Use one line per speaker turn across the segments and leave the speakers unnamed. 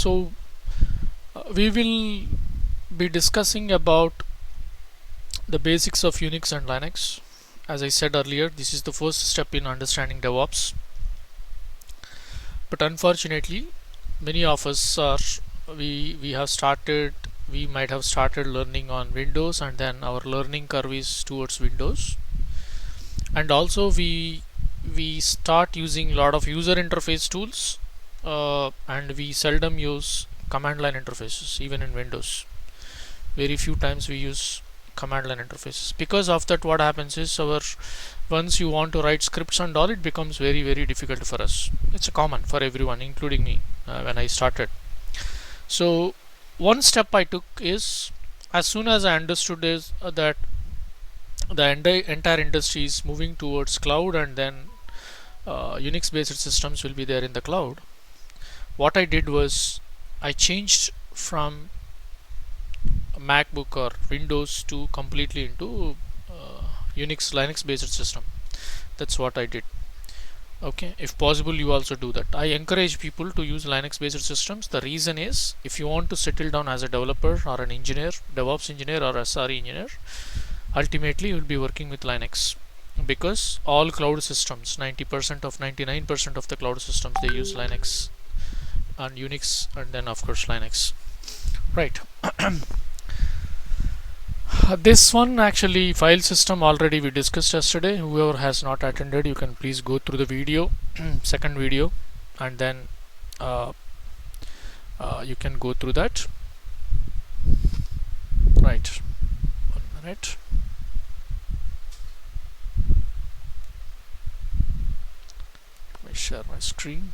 We will be discussing about the basics of Unix and Linux. As I said earlier, this is the first step in understanding DevOps. But unfortunately, many of us are we might have started learning on Windows, and then our learning curve is towards Windows. And also we start using a lot of user interface tools, and we seldom use command line interfaces even in Windows. Very few times we use command line interfaces. Because of that, what happens is once you want to write scripts and all, it becomes very difficult for us. It's common for everyone, including me, when I started. So one step I took is, as soon as I understood is that the entire industry is moving towards cloud, and then Unix based systems will be there in the cloud, what I did was I changed from MacBook or Windows to completely into Unix Linux based system. That's what I did. Okay, if possible you also do that. I encourage people to use Linux based systems. The reason is, if you want to settle down as a developer or an engineer, DevOps engineer or SRE engineer, ultimately you will be working with Linux, because all cloud systems, 90% of 99% of the cloud systems, they use Linux and Unix, and then of course Linux, right? This one actually, file system, already we discussed yesterday. Whoever has not attended, you can please go through the video second video, and then you can go through that. Right, 1 minute. Let me share my screen.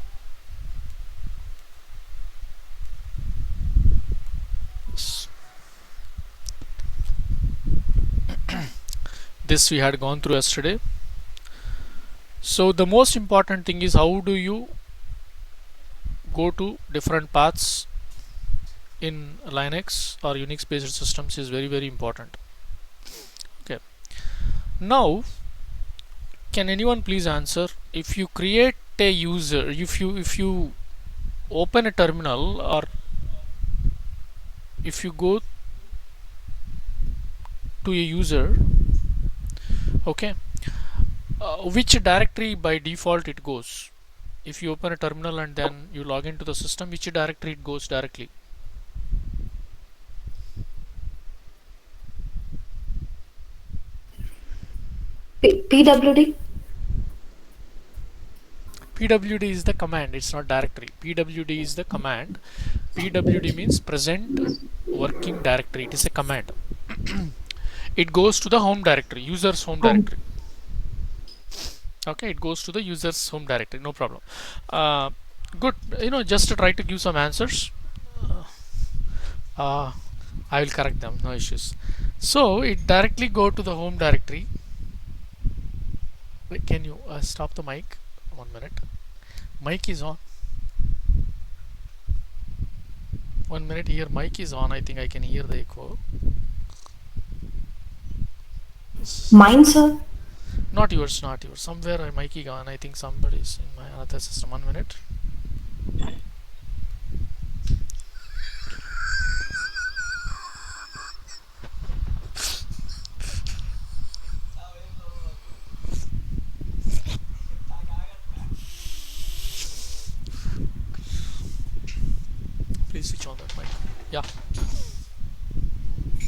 This we had gone through yesterday. So the most important thing is, how do you go to different paths in Linux or Unix based systems is very important. Okay, now can anyone please answer, if you create a user, if you open a terminal, or if you go to a user, okay, which directory by default it goes? If you open a terminal and then you log into the system, which directory it goes directly?
PWD.
PWD is the command, it's not directory. PWD is the command. PWD means present working directory. It is a command. It goes to the home directory, user's home directory. Okay, it goes to the user's home directory, no problem. Good, just to try to give some answers. I will correct them, no issues. So it directly go to the home directory. Wait, can you stop the mic? 1 minute. Mic is on. 1 minute here, mic is on. I think I can hear the echo.
Mine, sir?
Not yours, not yours. Somewhere I mic is on. I think somebody's in my other system. 1 minute. Please switch on that mic. Yeah.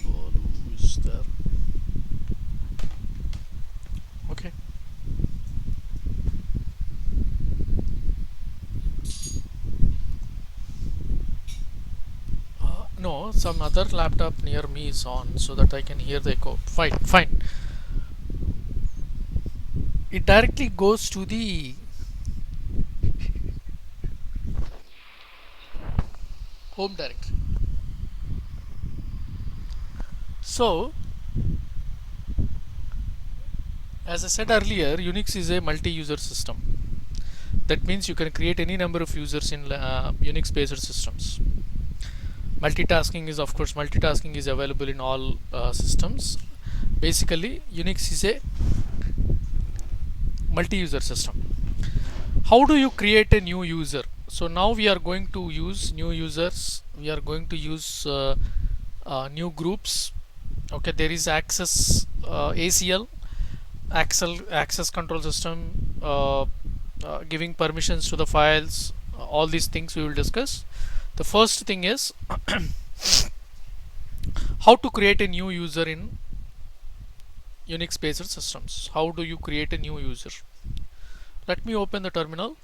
Who is there? Okay. No, some other laptop near me is on, so that I can hear the echo. Fine. It directly goes to the home directory. So, as I said earlier, Unix is a multi-user system. That means you can create any number of users in Unix based systems. Multitasking is available in all systems. Basically, Unix is a multi-user system. How do you create a new user? So now we are going to use new users, we are going to use new groups. Okay, there is ACL, access control system, giving permissions to the files, all these things we will discuss. The first thing is how to create a new user in Unix based systems. How do you create a new user? Let me open the terminal.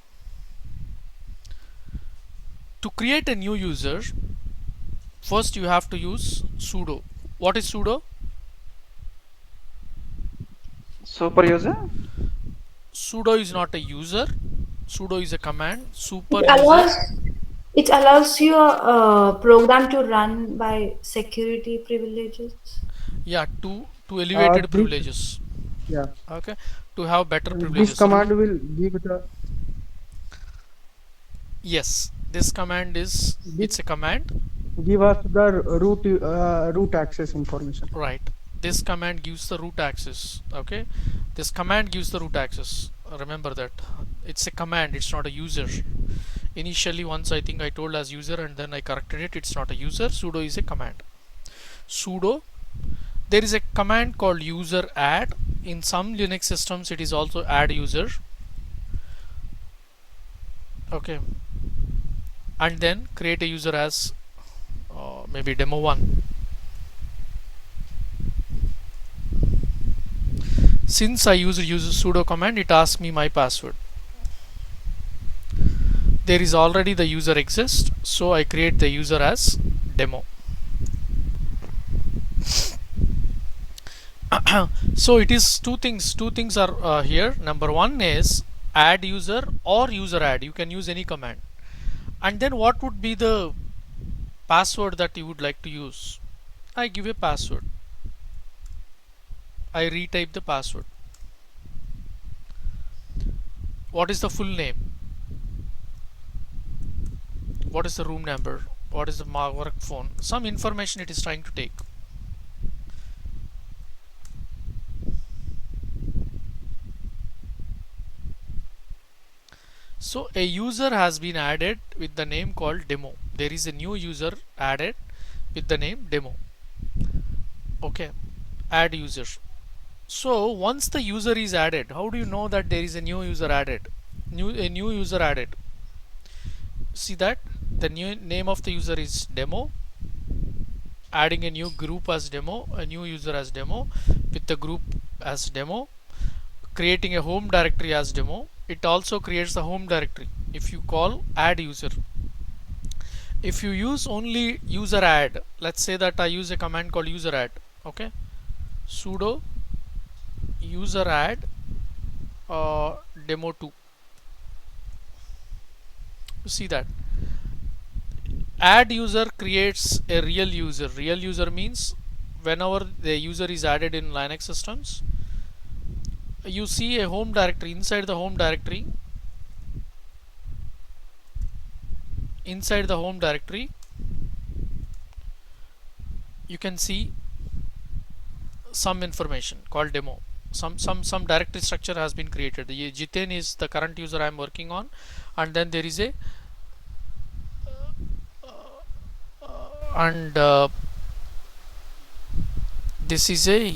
To create a new user, first you have to use sudo. What is sudo?
Super user?
Sudo is not a user. Sudo is a command.
It
Super user,
allows it allows your program to run by security privileges.
yeah, to elevated
This
privileges.
yeah,
Okay, to have better
this
privileges.
command will give the
Yes, this command is,
this
it's a command.
give us the root access information.
Right, this command gives the root access. Okay, this command gives the root access. Remember that it's a command, it's not a user. Initially once I think I told as user and then I corrected it, it's not a user. Sudo is a command. Sudo, there is a command called user add. In some Linux systems it is also add user. Okay, and then create a user as maybe demo1. Since I use sudo command, it asks me my password. There is already the user exists, so I create the user as demo. So it is two things are here. Number one is add user or user add, you can use any command. And then what would be the password that you would like to use? I give a password, I retype the password. What is the full name? What is the room number? What is the work phone? Some information it is trying to take. So a user has been added with the name called demo. There is a new user added with the name demo. Okay, add user. So once the user is added, how do you know that there is a new user added? A new user added. See that the new name of the user is demo. Adding a new group as demo, a new user as demo, with the group as demo. Creating a home directory as demo. It also creates the home directory if you call add user. If you use only user add, let's say that I use a command called user add. Okay, sudo user add demo2. See that add user creates a real user. Real user means whenever the user is added in Linux systems, you see a home directory. Inside the home directory, you can see some information called demo. Some directory structure has been created. The Jiten is the current user I am working on, and then there is a and this is a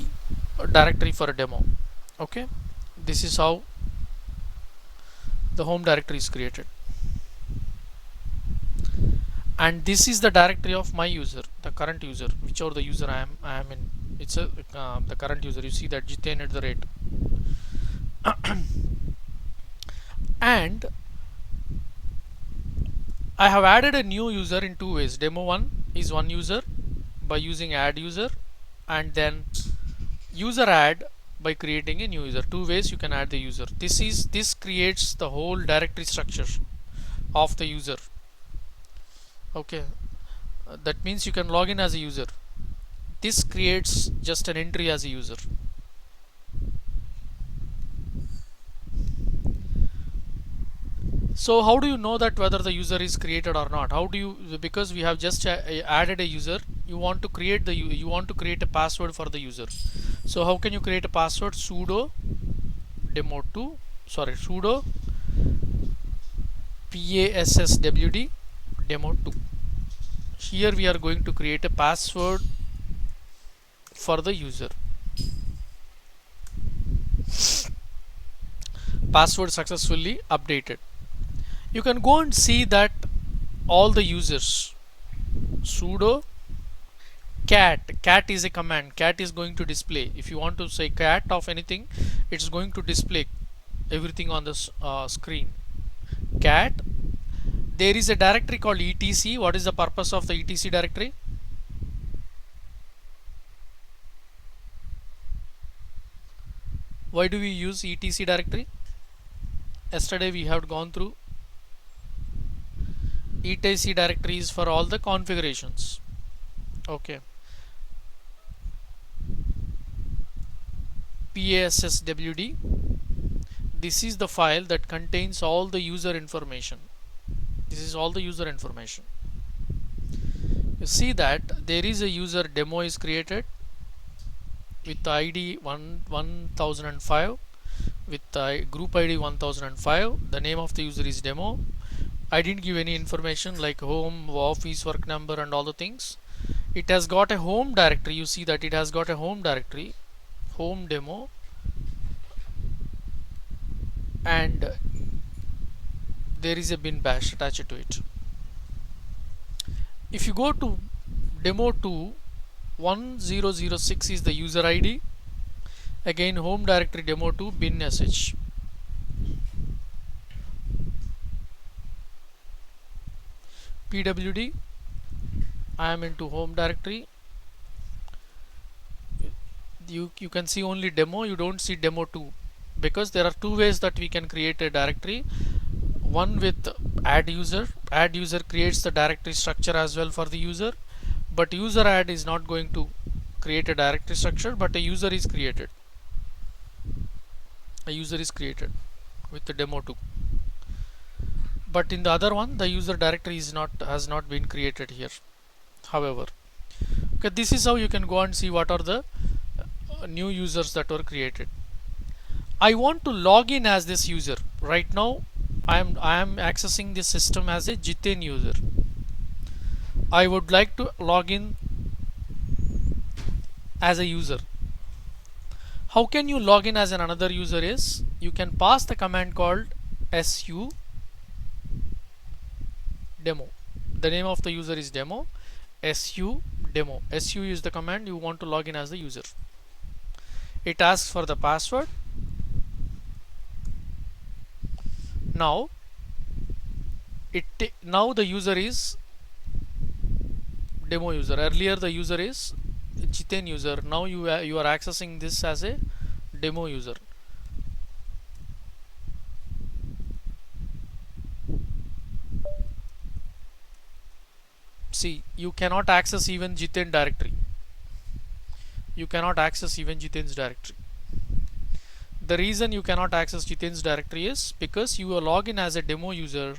directory for a demo. Okay, this is how the home directory is created, and this is the directory of my user, the current user, whichever the user I am in. It's a the current user. You see that Jiten at the rate. And I have added a new user in two ways. Demo1 is one user by using add user, and then user add by creating a new user. Two ways you can add the user. This creates the whole directory structure of the user. Okay, that means you can log in as a user. This creates just an entry as a user. So how do you know that whether the user is created or not? How do you, because we have just added a user, you want to create a password for the user. So how can you create a password? Sudo demo2, sorry, sudo passwd demo 2. Here we are going to create a password for the user. Password successfully updated. You can go and see that all the users sudo cat is a command. Cat is going to display. If you want to say cat of anything, it's going to display everything on the screen. Cat. There is a directory called etc. What is the purpose of the etc directory? Why do we use etc directory? Yesterday we have gone through etc directories for all the configurations. Okay. passwd, this is the file that contains all the user information. This is all the user information. You see that there is a user demo is created with the ID 1005, with the group ID 1005. The name of the user is demo. I didn't give any information like home, office, work number and all the things. It has got a home directory. You see that it has got a home directory, home demo, and there is a bin bash attached to it. If you go to demo 2, 1006 is the user ID. Again home directory demo 2 bin sh. pwd, I am into home directory. You can see only demo, you don't see demo 2, because there are two ways that we can create a directory. One with add user creates the directory structure as well for the user, but user add is not going to create a directory structure, but a user is created. A user is created with the demo 2. But in the other one, the user directory has not been created here. However, okay, this is how you can go and see what are the new users that were created. I want to log in as this user. Right now I am accessing this system as a Jiten user. I would like to log in as a user. How can you log in as another user is, you can pass the command called su demo. The name of the user is demo, su demo. Su is the command you want to log in as the user. It asks for the password. Now the user is demo user. Earlier the user is Jiten user. Now you are accessing this as a demo user. See, you cannot access even Jiten directory. You cannot access even Jiten's directory. The reason you cannot access Jiten's directory is because you are logged in as a demo user.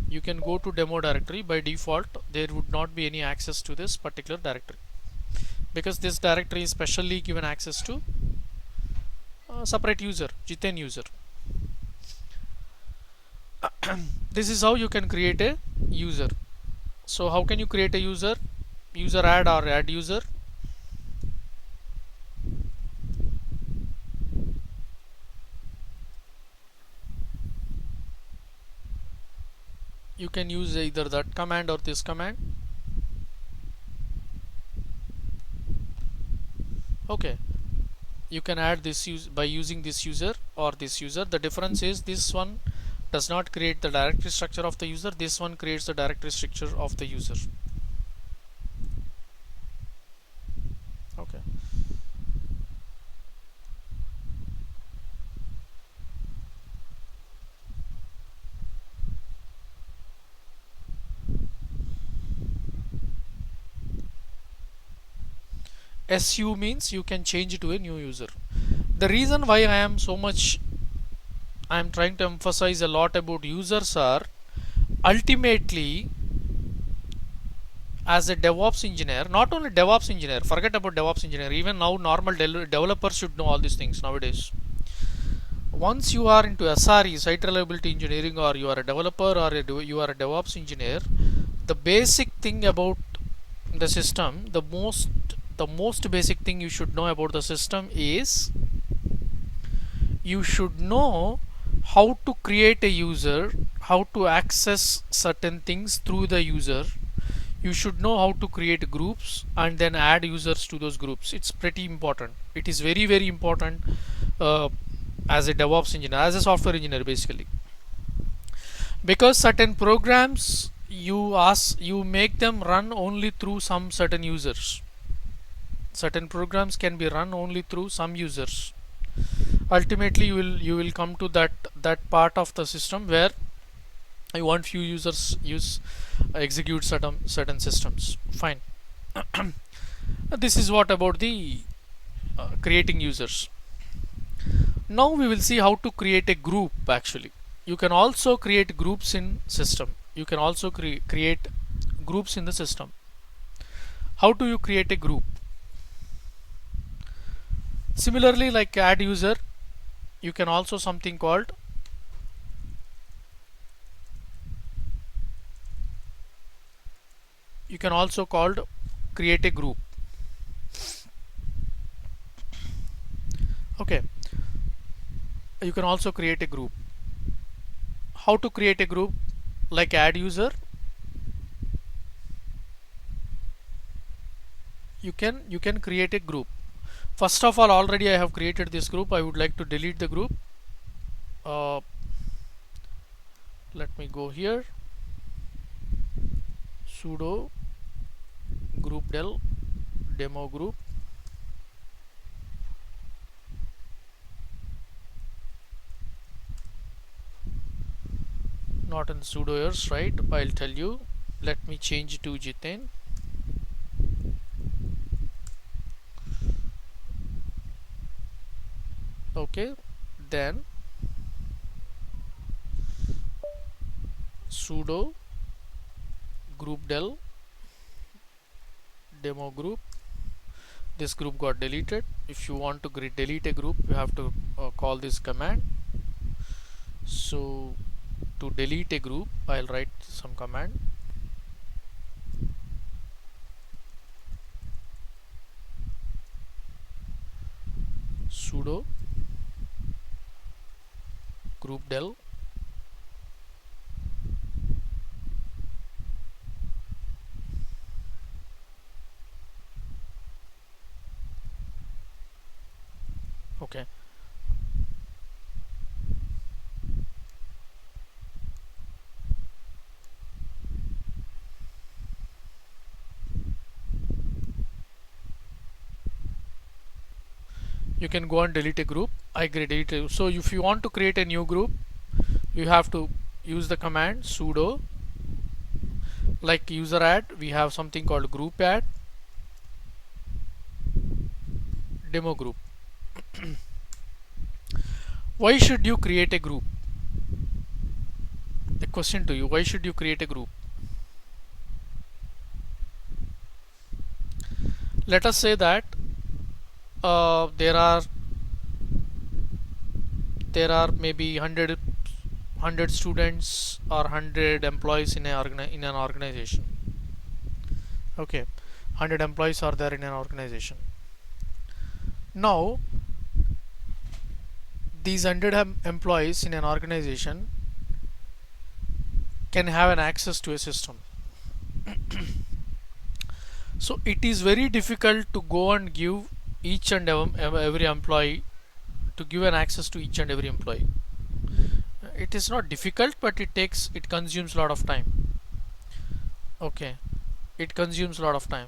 You can go to demo directory. By default there would not be any access to this particular directory, because this directory is specially given access to a separate user, Jiten user. This is how you can create a user. So how can you create a user? User add or add user. You can use either that command or this command. Okay, you can add this by using this user or this user. The difference is this one does not create the directory structure of the user. This one creates the directory structure of the user. Okay. SU means you can change it to a new user. The reason why I am trying to emphasize a lot about users are, ultimately as a DevOps engineer, not only DevOps engineer, forget about DevOps engineer, even now normal developers should know all these things nowadays. once you are into SRE, site reliability engineering, or you are a developer, or you are a DevOps engineer, the basic thing about the system, the most basic thing you should know about the system is you should know how to create a user, how to access certain things through the user. You should know how to create groups and then add users to those groups. It's pretty important. It is very, very important uh, as a DevOps engineer, as a software engineer, basically, because certain programs you make them run only through some certain users. Certain programs can be run only through some users. Ultimately, you will come to that part of the system where you want few users execute certain systems. Fine. This is what about the creating users. Now we will see how to create a group. Actually, you can also create groups in system. You can also create groups in the system. How do you create a group? Similarly, like add user, you can also something called you can also called create a group. Okay, you can also create a group. How to create a group? Like add user, you can create a group. First of all, already I have created this group. I would like to delete the group. Let me go here, sudo group del demo group. Not in sudo errors, right? I'll tell you. Let me change to Jitin. Okay, then sudo group del demo group. This group got deleted. If you want to delete a group, you have to call this command. So to delete a group, I'll write some command. Sudo group del okay. You can go and delete a group. I delete it. So if you want to create a new group, you have to use the command sudo, like user add, we have something called group add demo group. Why should you create a group? The question to you, why should you create a group? Let us say that there are maybe 100 students or 100 employees in an organization. Okay, 100 employees are there in an organization. Now these 100 employees in an organization can have an access to a system. So it is very difficult to go and give each and every employee, to give an access to each and every employee. It is not difficult, but it consumes a lot of time. Okay, it consumes a lot of time.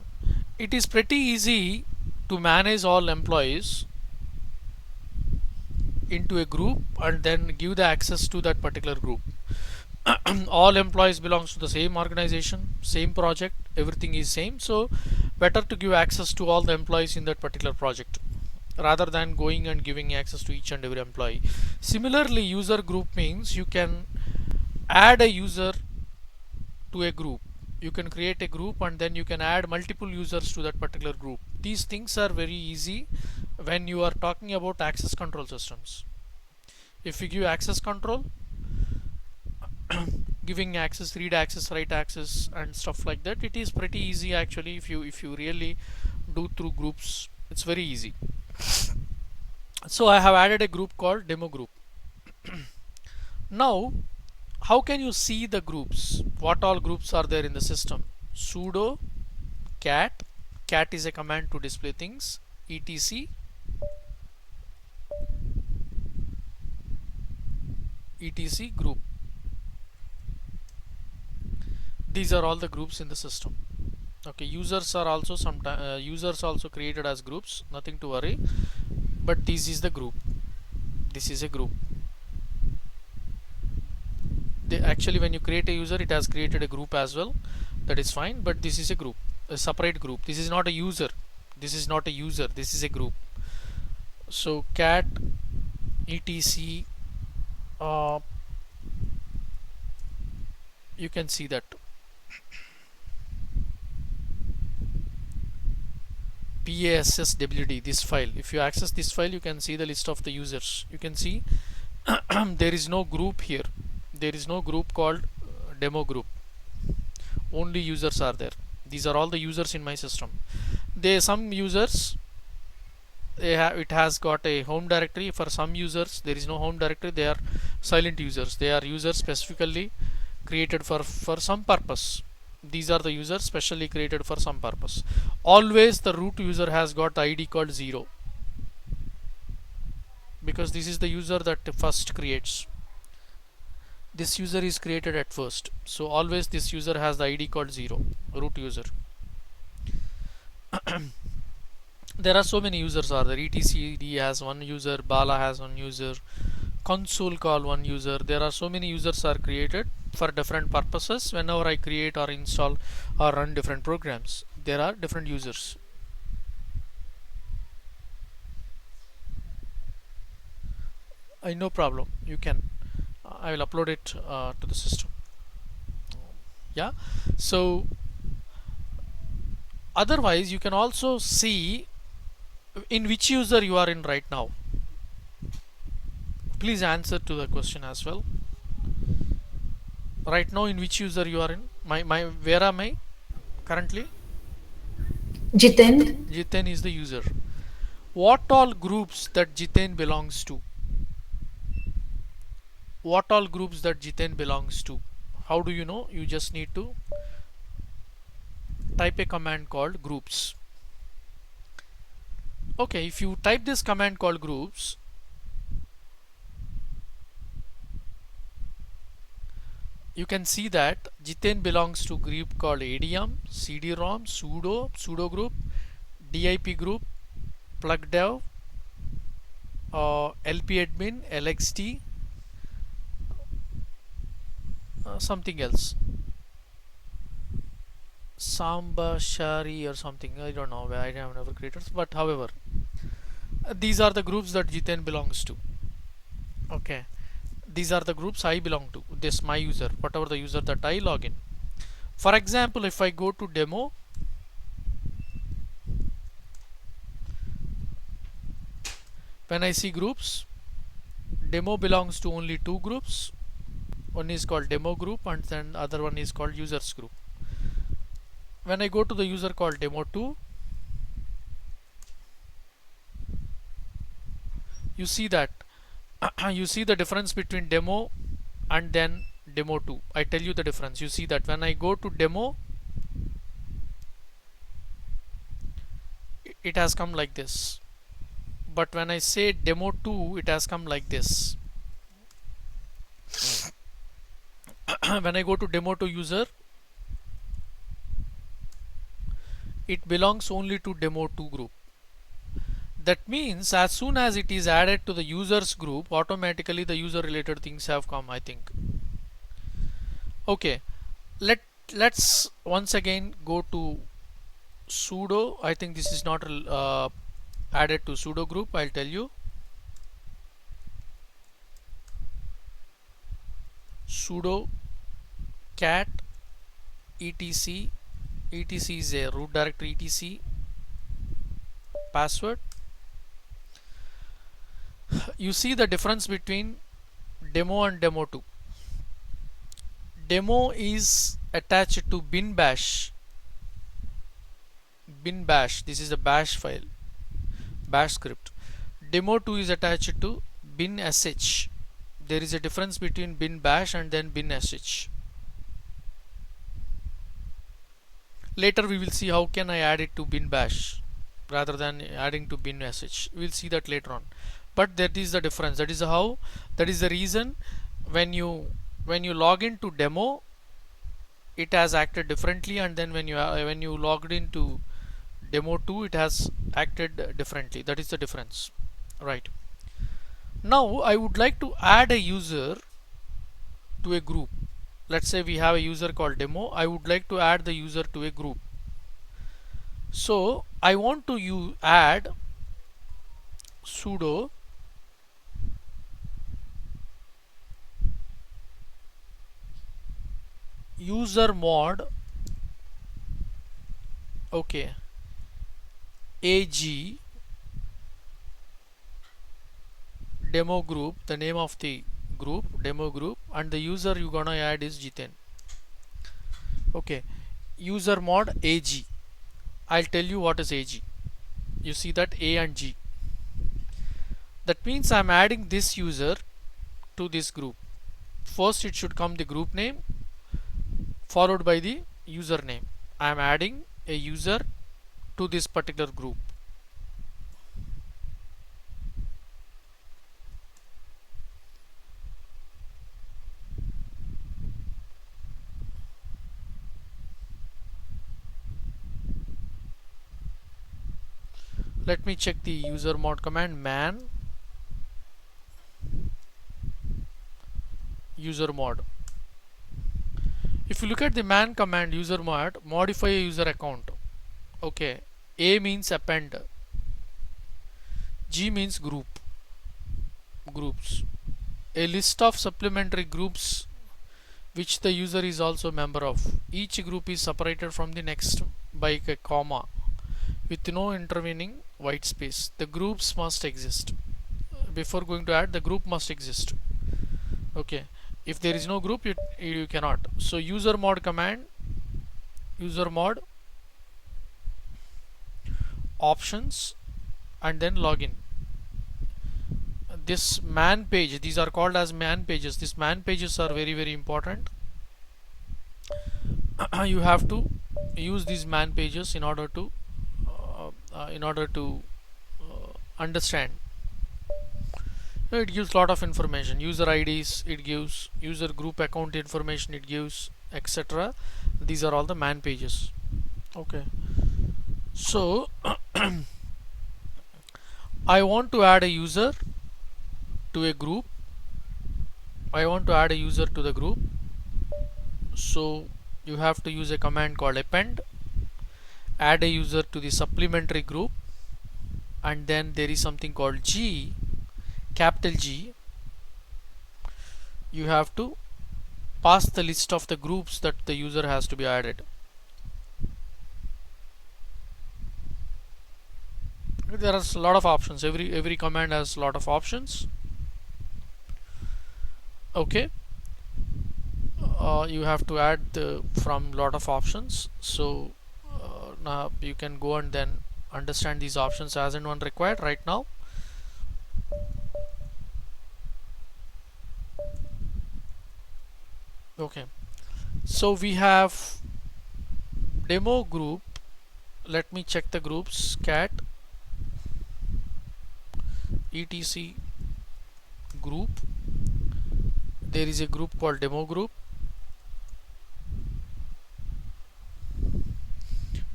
It is pretty easy to manage all employees into a group and then give the access to that particular group. All employees belongs to the same organization, same project, everything is same, so better to give access to all the employees in that particular project rather than going and giving access to each and every employee. Similarly, user group means you can add a user to a group. You can create a group and then you can add multiple users to that particular group. These things are very easy when you are talking about access control systems. If you give access control, giving access, read access, write access, and stuff like that, it is pretty easy actually. If you really do through groups, it's very easy. So I have added a group called demo group. Now, how can you see the groups? What all groups are there in the system? Sudo cat is a command to display things. etc group. These are all the groups in the system. Okay, users are also users also created as groups, nothing to worry. But this is the group. This is a group. Actually, when you create a user, it has created a group as well. That is fine. But this is a group, a separate group. This is not a user. This is not a user. This is a group. So cat etc. You can see that passwd, this file. If you access this file, you can see the list of the users. You can see there is no group here. There is no group called demo group. Only users are there. These are all the users in my system. Some users, it has got a home directory. For some users there is no home directory. They are silent users. They are users specifically created for some purpose. These are the users specially created for some purpose. Always the root user has got the ID called 0, because this is the user that first creates. This user is created at first, so always this user has the ID called 0, root user. There are so many users are there. etcd has one user, bala has one user, console call one user. There are so many users are created for different purposes. Whenever I create or install or run different programs, there are different users. No problem, you can, I will upload it to the system. Yeah, so otherwise you can also see in which user you are in right now. Please answer to the question as well. Right now, in which user you are in? Where am I currently?
Jiten.
Jiten is the user. What all groups that Jiten belongs to? What all groups that Jiten belongs to? How do you know? You just need to type a command called groups. Okay, if you type this command called groups, you can see that Jiten belongs to group called ADM, CD-ROM, sudo group, DIP group, plugdev, lpadmin, lxt, something else, Samba Shari or something. I don't know. I have never created. But however, these are the groups that Jiten belongs to. Okay, these are the groups I belong to. This my user, whatever the user that I log in. For example, if I go to demo, when I see groups, demo belongs to only two groups. One is called demo group and then other one is called users group. When I go to the user called demo2, you see that you see the difference between demo and then demo2. I tell you the difference. You see that when I go to demo, it has come like this, but when I say demo2, it has come like this. When I go to demo2 user, it belongs only to demo2 group. That means as soon as it is added to the users group, automatically the user related things have come, I think. Okay, let's once again go to sudo. I think this is not added to sudo group. I'll tell you. Sudo cat etc. etc is a root directory, etc password. You see the difference between demo and demo2. Demo is attached to bin bash. This is a bash file, bash script. Demo2 is attached to bin sh. There is a difference between bin bash and then bin sh. Later we will see how can I add it to bin bash rather than adding to bin sh. We will see that later on. But that is the difference. That is how. That is the reason when you log into demo, it has acted differently, and then when you logged into demo2, it has acted differently. That is the difference, right? Now I would like to add a user to a group. Let's say we have a user called demo. I would like to add the user to a group. So I want to add sudo user mod, okay, ag demo group, the name of the group, demo group, and the user you gonna add is Jiten. Okay, user mod ag. I'll tell you what is ag. You see that a and g. That means I'm adding this user to this group. First it should come the group name followed by the username. I'm adding a user to this particular group. Let me check the user mod command, man user mod. If you look at the man command, user mod, modify a user account. Okay, a means append, g means groups, a list of supplementary groups which the user is also member of. Each group is separated from the next by a comma with no intervening white space. The groups must exist. Before going to add, the group must exist. Okay, if there is no group, you cannot. So user mod command, user mod options, and then login. This man page, these are called as man pages. These man pages are very important. You have to use these man pages in order to understand. It gives lot of information, user IDs, it gives user group account information, it gives etc. These are all the man pages. Okay, so I want to add a user to a group. I want to add a user to the group. So you have to use a command called append, add a user to the supplementary group, and then there is something called G, capital G. You have to pass the list of the groups that the user has to be added. There are a lot of options. Every command has a lot of options. Okay, you have to add from lot of options. So now you can go and then understand these options as and when required right now. Okay, so we have demo group. Let me check the groups. Cat etc group. There is a group called demo group.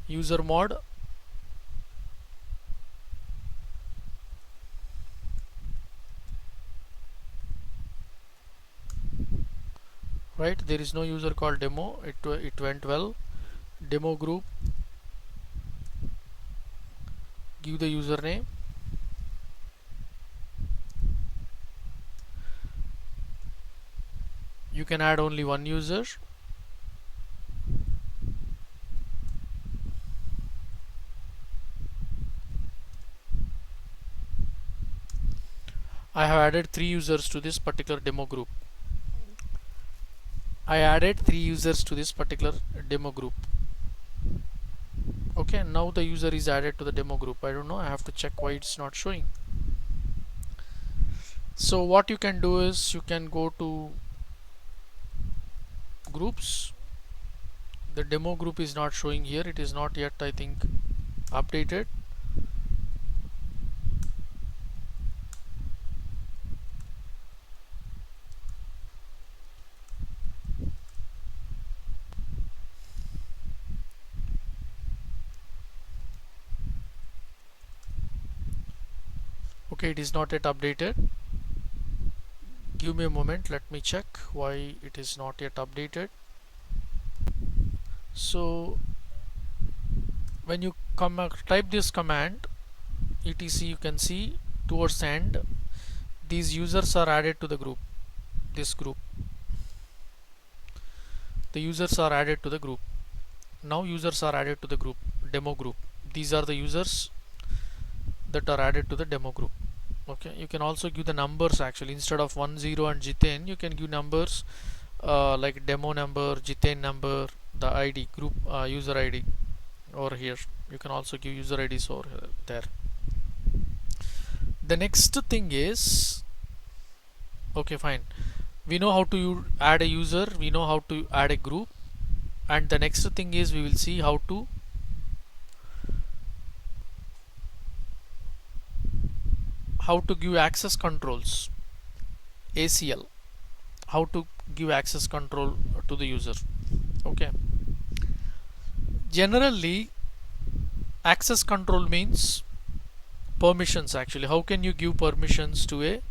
User mod, right? There is no user called demo. It went well. Demo group, give the username. You can add only one user. I have added 3 users to this particular demo group. I added 3 users to this particular demo group. Okay, now the user is added to the demo group. I don't know, I have to check why it's not showing. So what you can do is you can go to groups. The demo group is not showing here. It is not yet, I think, updated. Okay, it is not yet updated. Give me a moment, let me check why it is not yet updated. So when you type this command etc, you can see towards the end these users are added to the group. This group, the users are added to the group. Now users are added to the group, demo group. These are the users that are added to the demo group. Okay, you can also give the numbers. Actually, instead of 10 and Jitain, you can give numbers like demo number, Jitain number, the ID group, user ID over here. You can also give user IDs over there. The next thing is, okay, fine, we know how to add a user, we know how to add a group, and the next thing is we will see how to give access controls, ACL, how to give access control to the user. Okay, generally access control means permissions. Actually, how can you give permissions to a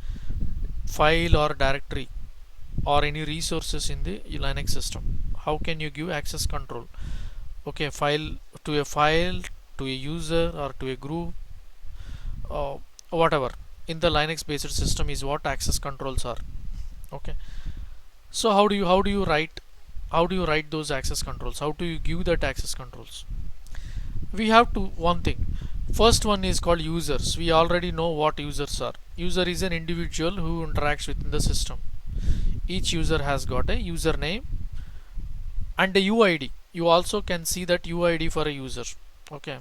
file or directory or any resources in the Linux system? How can you give access control? Okay, to a file, to a user, or to a group, whatever in the Linux based system is what access controls are. Okay, so how do you write those access controls? How do you give that access controls? We have to one thing. First one is called users. We already know what users are. User is an individual who interacts within the system. Each user has got a username and a UID. You also can see that UID for a user. Okay,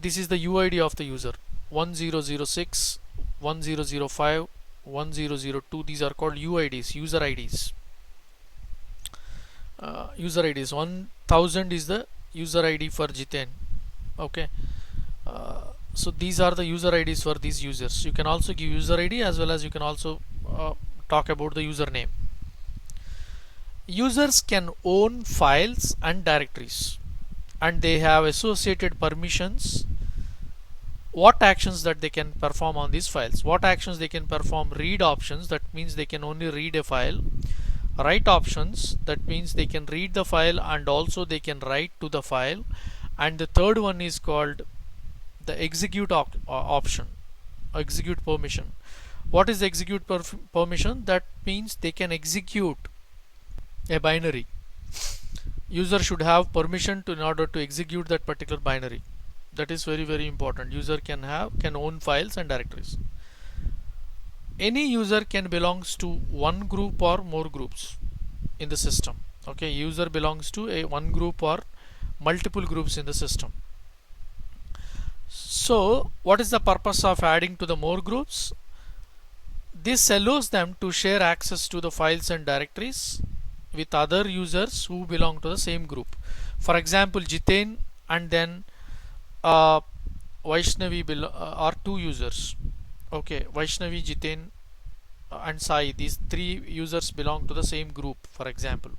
this is the UID of the user. 1006, 1005, 1002. These are called UIDs, user IDs. User IDs. 1000 is the user ID for Jitain. Okay, so these are the user IDs for these users. You can also give user ID as well as you can also talk about the username. Users can own files and directories, and they have associated permissions. What actions that they can perform on these files? What actions they can perform? Read options, that means they can only read a file. Write options, that means they can read the file and also they can write to the file. And the third one is called the execute option, execute permission. What is the execute permission? That means they can execute a binary. User should have permission in order to execute that particular binary. That is very, very important. User can own files and directories. Any user can belongs to one group or more groups in the system. Okay, user belongs to a one group or multiple groups in the system. So what is the purpose of adding to the more groups? This allows them to share access to the files and directories with other users who belong to the same group. For example, Jitain and then Vaishnavi are two users. Okay, Vaishnavi, Jitain and Sai, these three users belong to the same group. For example,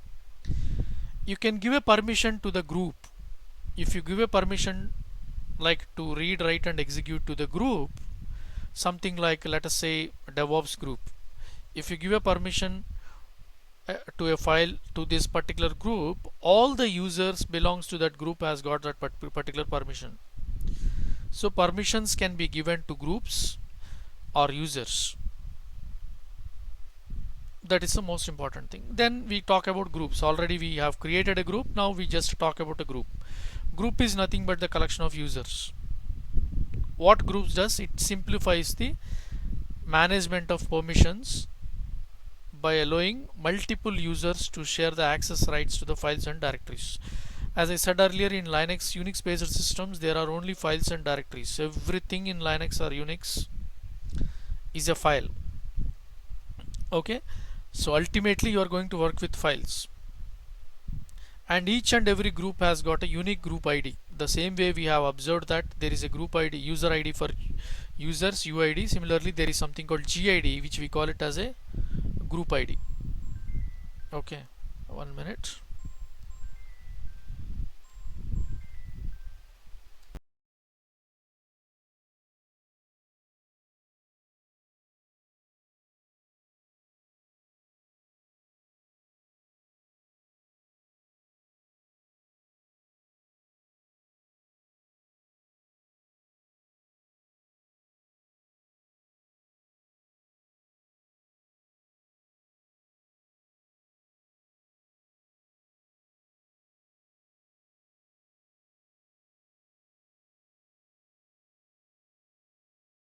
you can give a permission to the group. If you give a permission like to read, write and execute to the group, something like, let us say, DevOps group, if you give a permission to a file to this particular group, all the users belongs to that group has got that particular permission. So permissions can be given to groups or users. That is the most important thing. Then we talk about groups. Already we have created a group. Now we just talk about a group. Group is nothing but the collection of users. what groups does, it simplifies the management of permissions by allowing multiple users to share the access rights to the files and directories. As I said earlier, in Linux, Unix based systems, there are only files and directories. Everything in Linux or Unix is a file. Okay, so ultimately you are going to work with files, and each and every group has got a unique group ID. The same way we have observed that there is a group ID, user ID for users, UID. Similarly, there is something called GID, which we call it as a group ID. Okay, 1 minute.